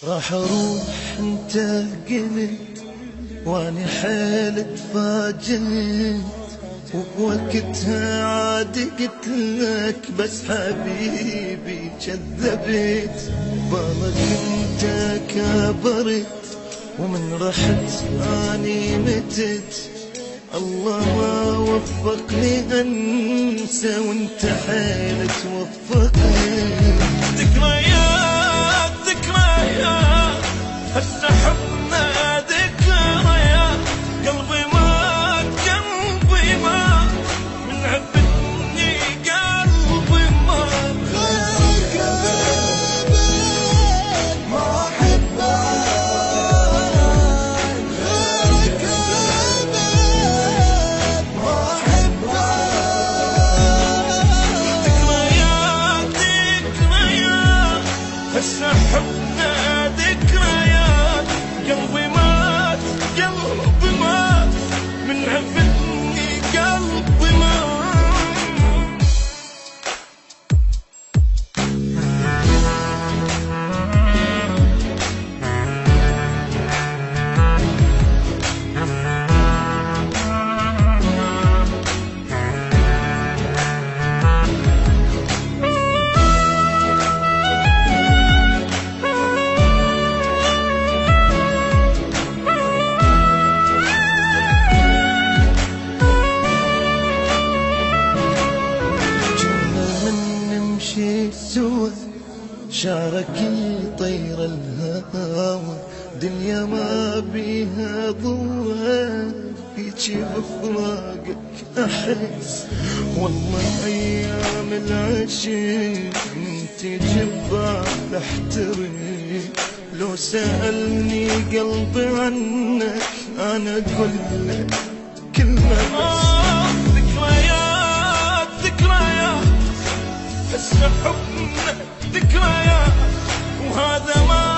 راح اروح انت قلت واني حيل تفاجئت، وبوقتها عاد قلت لك بس حبيبي كذبت. بالك انت كبرت ومن رحت اني متت. الله ما وفقني انسى وانت حيل توفقني. ذكريات ذكريات هسه حبنا ذكريات. قلبي مات قلبي مات من عبدني قلبي مات. غيرك ابد ما احبك، غيرك ابد ما احبك. ذكريات ذكريات هسه حبنا ذكريات. قلبي مات قلبي مات من عبدني قلبي مات. سوا شعرك يطير الهوى، دنيا ما بيها ضوى هيجي بفراقك احس. والله ايام العشق انت جبال احترق. لو سألني قلبي عنك انا اقول لك كلمة بس. ذكريات ذكريات هسه حبنا ذكريات وهذا ما